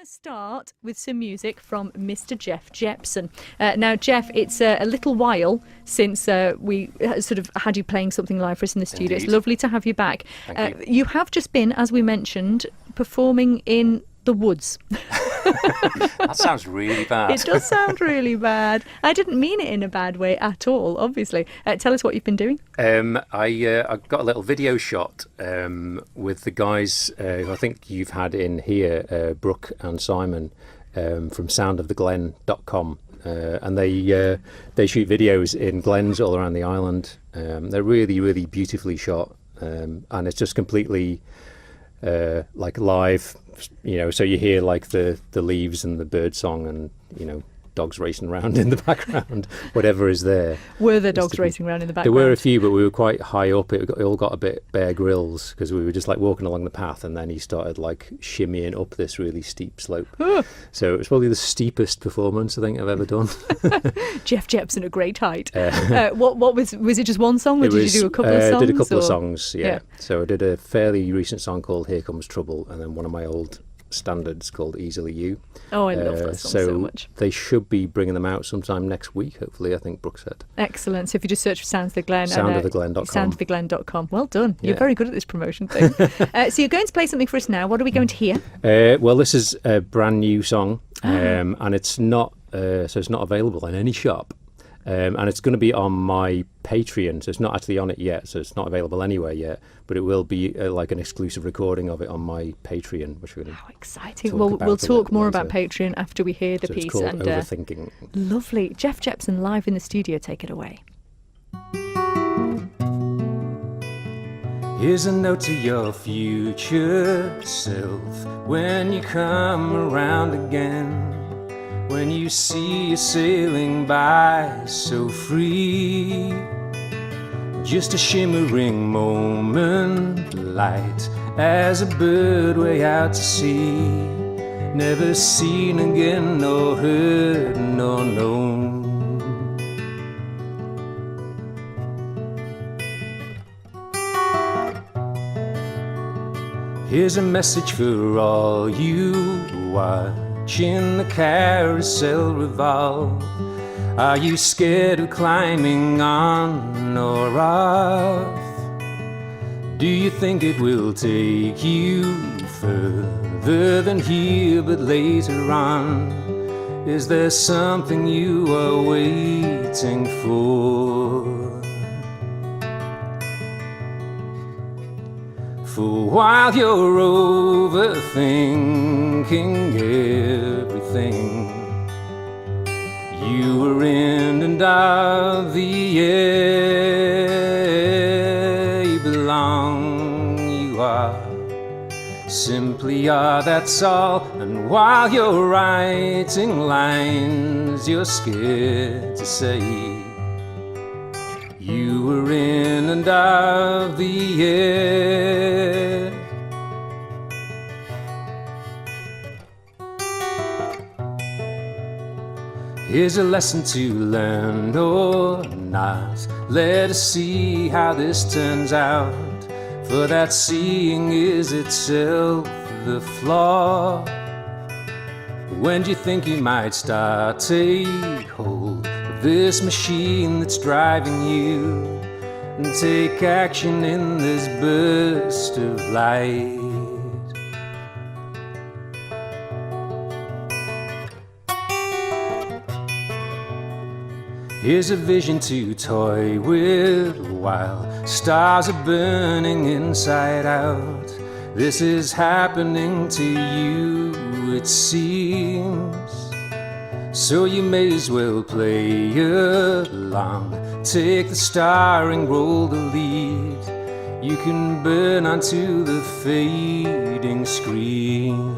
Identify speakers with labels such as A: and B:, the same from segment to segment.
A: to start with some music from Mr. JeffJepson. Now, Jeff, it's a little while since we sort of had you playing something live for us in the studio.
B: Indeed.
A: It's lovely to have you back.
B: Thank you.
A: You have just been, as we mentioned, performing in the woods.
B: That sounds really bad.
A: It does sound really bad. I didn't mean it in a bad way at all, obviously. Tell us what you've been doing.
B: I got a little video shot with the guys who I think you've had in here, Brooke and Simon, from soundoftheglen.com. And they shoot videos in glens all around the island. They're really, really beautifully shot. And it's just completely like live, you know, so you hear like the leaves and the bird song and, you know, dogs racing around in the background, whatever is there.
A: Were there dogs racing around in the background?
B: There were a few, but we were quite high up. It all got a bit Bear Grylls because we were just like walking along the path, and then he started like shimmying up this really steep slope. So it was probably the steepest performance I think I've ever done.
A: JeffJepson, a great height. What was it? Just one song, or did you do a couple of songs?
B: I did a couple of songs, yeah. So I did a fairly recent song called "Here Comes Trouble," and then one of my old standards called "Easily You."
A: Oh, I love that song so much.
B: They should be bringing them out sometime next week, hopefully, I think Brooke said.
A: Excellent. So if you just search for Sounds of the Glen,
B: soundoftheglen.com.
A: Soundoftheglen.com. Well done. You're very good at this promotion thing. So you're going to play something for us now. What are we going to hear?
B: Well, this is a brand new song, and it's not available in any shop. And it's going to be on my Patreon, so it's not actually on it yet, so it's not available anywhere yet, but it will be like an exclusive recording of it on my Patreon, which we're going to
A: How exciting. Well, we'll talk more about Patreon after we hear the piece.
B: It's called
A: and
B: Overthinking.
A: Lovely. JeffJepson live in the studio. Take it away.
B: Here's a note to your future self when you come around again. When you see you sailing by so free, just a shimmering moment, light as a bird way out to sea, never seen again, nor heard, nor known. Here's a message for all you watching the carousel revolve. Are you scared of climbing on or off? Do you think it will take you further than here, but later on? Is there something you are waiting for? For while you're overthinking everything, you are in and out the air. You belong, you are, simply are, that's all. And while you're writing lines you're scared to say, you were in and out the air. Here's a lesson to learn or not. Let us see how this turns out. For that seeing is itself the flaw. When do you think you might start? Take hold of this machine that's driving you, and take action in this burst of light. Here's a vision to toy with while stars are burning inside out. This is happening to you, it seems. So you may as well play along. Take the starring role, the lead. You can burn onto the fading screen.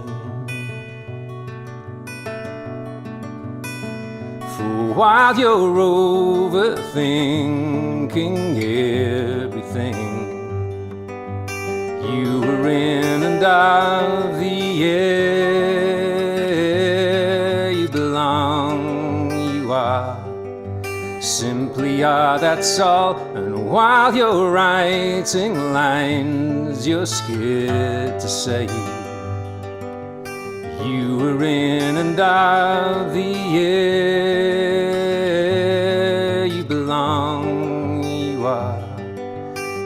B: For while you're overthinking everything, you were in and out the air. You belong, you are, simply are, that's all. And while you're writing lines you're scared to say, You were in and out the air. You belong, you are.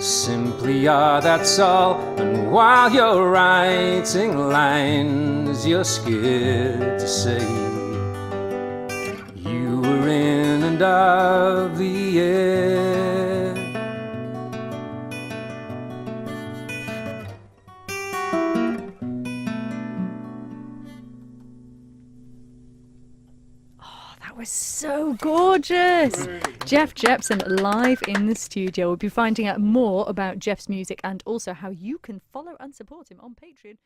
B: Simply are, that's all. And while you're writing lines, you're scared to say you were in and out the air.
A: That was so gorgeous. Jeff Jepson live in the studio. We'll be finding out more about Jeff's music and also how you can follow and support him on Patreon.